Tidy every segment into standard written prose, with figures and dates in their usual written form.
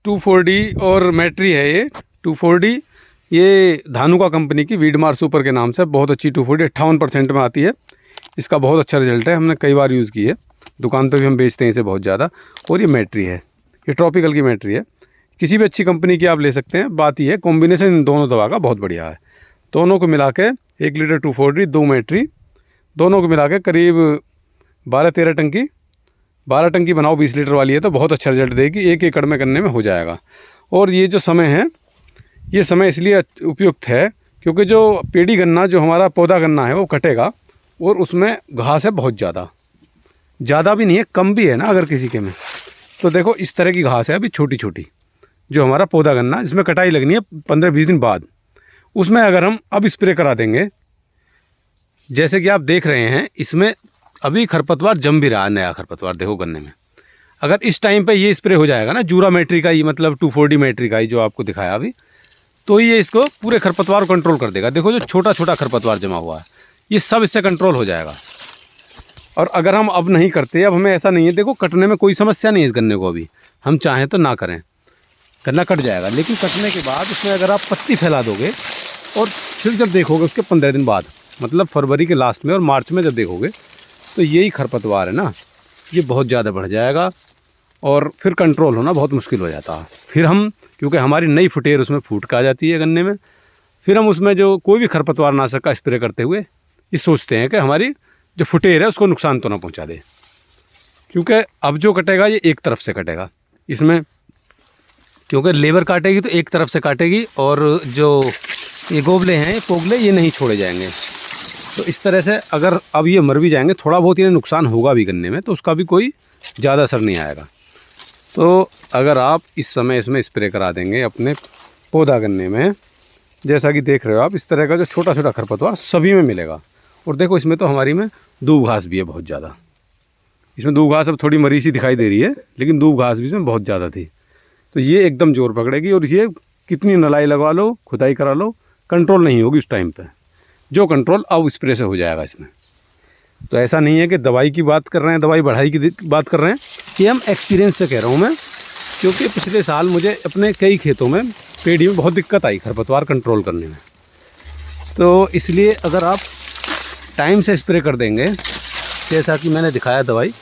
2,4-D और मैट्री है ये 2,4-D। ये धानुका कंपनी की वीडमार सुपर के नाम से बहुत अच्छी 2,4-D 58% में आती है। इसका बहुत अच्छा रिजल्ट है, हमने कई बार यूज़ की है, दुकान पे भी हम बेचते हैं इसे बहुत ज़्यादा। और ये मैट्री है, ये ट्रॉपिकल की मैट्री है, किसी भी अच्छी कंपनी की आप ले सकते हैं। बात ये है कॉम्बिनेशन इन दोनों दवा का बहुत बढ़िया है। दोनों को मिला के 1 लीटर 2,4-D 2 मैट्री, दोनों को मिला के करीब 12-13 टंकी, 12 टंकी बनाओ 20 लीटर वाली है तो बहुत अच्छा रिजल्ट देगी, 1 एकड़ में करने में हो जाएगा। और ये जो समय है, ये समय इसलिए उपयुक्त है क्योंकि जो पेड़ी गन्ना, जो हमारा पौधा गन्ना है वो कटेगा और उसमें घास है बहुत ज़्यादा भी नहीं है, कम भी है ना अगर किसी के में। तो देखो इस तरह की घास है अभी छोटी छोटी, जो हमारा पौधा गन्ना जिसमें कटाई लगनी है 15-20 दिन बाद, उसमें अगर हम अब स्प्रे करा देंगे, जैसे कि आप देख रहे हैं इसमें अभी खरपतवार जम भी रहा है, नया खरपतवार देखो गन्ने में। अगर इस टाइम पे ये स्प्रे हो जाएगा ना जूरा मैट्री का, ये मतलब 2,4-D मैट्री का ही जो आपको दिखाया अभी, तो ये इसको पूरे खरपतवार को कंट्रोल कर देगा। देखो जो छोटा छोटा खरपतवार जमा हुआ है ये सब इससे कंट्रोल हो जाएगा। और अगर हम अब नहीं करते, अब हमें ऐसा नहीं है, देखो कटने में कोई समस्या नहीं है इस गन्ने को, अभी हम चाहें तो ना करें, गन्ना कट जाएगा। लेकिन कटने के बाद उसमें अगर आप पत्ती फैला दोगे और फिर जब देखोगे उसके 15 दिन बाद, मतलब फरवरी के लास्ट में और मार्च में जब देखोगे, तो यही खरपतवार है ना, ये बहुत ज़्यादा बढ़ जाएगा और फिर कंट्रोल होना बहुत मुश्किल हो जाता है। फिर हम, क्योंकि हमारी नई फुटेर उसमें फूट के आ जाती है गन्ने में, फिर हम उसमें जो कोई भी खरपतवार नाशक का स्प्रे करते हुए ये सोचते हैं कि हमारी जो फुटेर है उसको नुकसान तो ना पहुंचा दे, क्योंकि अब जो कटेगा ये एक तरफ से कटेगा इसमें, क्योंकि लेबर काटेगी तो एक तरफ से काटेगी और जो ये गोबले हैं, पोगले, ये नहीं छोड़े जाएंगे। तो इस तरह से अगर अब ये मर भी जाएंगे, थोड़ा बहुत इन्हें नुकसान होगा भी गन्ने में, तो उसका भी कोई ज़्यादा असर नहीं आएगा। तो अगर आप इस समय इसमें स्प्रे करा देंगे अपने पौधा गन्ने में, जैसा कि देख रहे हो आप, इस तरह का जो छोटा छोटा खरपतवार सभी में मिलेगा। और देखो इसमें तो हमारी में दूब घास भी है बहुत ज़्यादा, इसमें दूब घास अब थोड़ी मरी सी दिखाई दे रही है, लेकिन दूब घास भी इसमें बहुत ज़्यादा थी। तो ये एकदम जोर पकड़ेगी और ये कितनी नलाई लगवा लो, खुदाई करा लो, कंट्रोल नहीं होगी उस टाइम पे, जो कंट्रोल अब स्प्रे से हो जाएगा इसमें। तो ऐसा नहीं है कि दवाई की बात कर रहे हैं, दवाई बढ़ाई की बात कर रहे हैं, ये हम एक्सपीरियंस से कह रहा हूँ मैं, क्योंकि पिछले साल मुझे अपने कई खेतों में पेड़ी में बहुत दिक्कत आई खरपतवार कंट्रोल करने में। तो इसलिए अगर आप टाइम से स्प्रे कर देंगे, जैसा कि मैंने दिखाया दवाई,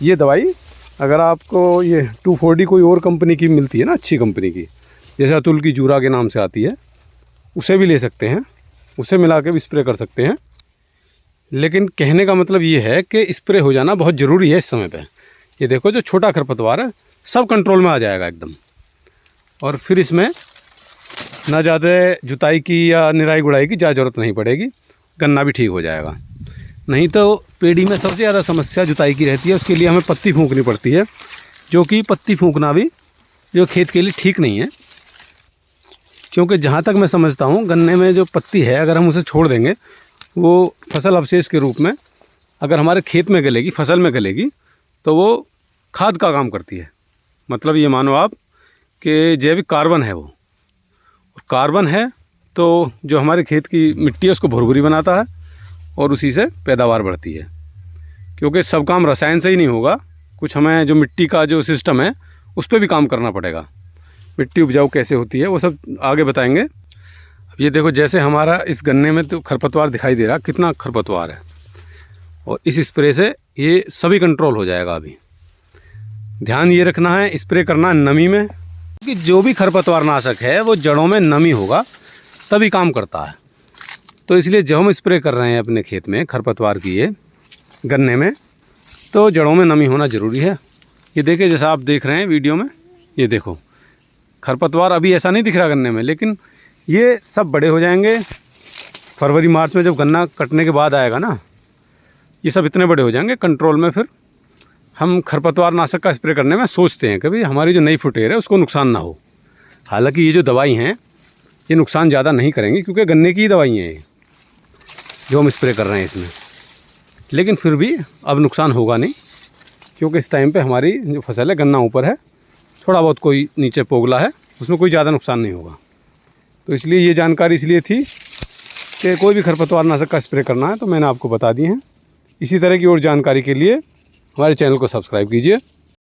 ये दवाई अगर आपको ये 2,4-D कोई और कंपनी की मिलती है ना, अच्छी कंपनी की, जैसे अतुल की जूरा के नाम से आती है, उसे भी ले सकते हैं, उसे मिला के भी स्प्रे कर सकते हैं। लेकिन कहने का मतलब ये है कि स्प्रे हो जाना बहुत ज़रूरी है इस समय पे। ये देखो जो छोटा खरपतवार है सब कंट्रोल में आ जाएगा एकदम, और फिर इसमें ना ज़्यादा जुताई की या निराई गुड़ाई की ज़्यादा ज़रूरत नहीं पड़ेगी, गन्ना भी ठीक हो जाएगा। नहीं तो पेड़ी में सबसे ज़्यादा समस्या जुताई की रहती है, उसके लिए हमें पत्ती फूंकनी पड़ती है, जो कि पत्ती फूंकना भी जो खेत के लिए ठीक नहीं है। क्योंकि जहाँ तक मैं समझता हूँ गन्ने में जो पत्ती है अगर हम उसे छोड़ देंगे, वो फसल अवशेष के रूप में अगर हमारे खेत में गलेगी, फसल में गलेगी, तो वो खाद का काम करती है। मतलब ये मानो आप कि जैविक कार्बन है वो, और कार्बन है तो जो हमारे खेत की मिट्टी है उसको भुरभुरी बनाता है और उसी से पैदावार बढ़ती है। क्योंकि सब काम रसायन से ही नहीं होगा, कुछ हमें जो मिट्टी का जो सिस्टम है उस पर भी काम करना पड़ेगा। मिट्टी उपजाऊ कैसे होती है वो सब आगे बताएंगे। अब ये देखो जैसे हमारा इस गन्ने में तो खरपतवार दिखाई दे रहा, कितना खरपतवार है, और इस स्प्रे से ये सभी कंट्रोल हो जाएगा। अभी ध्यान ये रखना है स्प्रे करना नमी में, क्योंकि जो भी खरपतवार नाशक है वो जड़ों में नमी होगा तभी काम करता है। तो इसलिए जब हम स्प्रे कर रहे हैं अपने खेत में खरपतवार की ये गन्ने में, तो जड़ों में नमी होना ज़रूरी है। ये देखिए जैसा आप देख रहे हैं वीडियो में, ये देखो खरपतवार अभी ऐसा नहीं दिख रहा गन्ने में, लेकिन ये सब बड़े हो जाएंगे फरवरी मार्च में, जब गन्ना कटने के बाद आएगा ना, ये सब इतने बड़े हो जाएंगे कंट्रोल में। फिर हम खरपतवार नाशक का स्प्रे करने में सोचते हैं कि भाई हमारी जो नई फुटेर है उसको नुकसान ना हो। हालांकि ये जो दवाई हैं ये नुकसान ज़्यादा नहीं करेंगी, क्योंकि गन्ने की ही दवाई हैं ये जो हम स्प्रे कर रहे हैं इसमें। लेकिन फिर भी अब नुकसान होगा नहीं, क्योंकि इस टाइम पे हमारी जो फसल है गन्ना ऊपर है, थोड़ा बहुत कोई नीचे पोगला है, उसमें कोई ज़्यादा नुकसान नहीं होगा। तो इसलिए ये जानकारी इसलिए थी कि कोई भी खरपतवार नाशक का स्प्रे करना है तो मैंने आपको बता दी है। इसी तरह की और जानकारी के लिए हमारे चैनल को सब्सक्राइब कीजिए।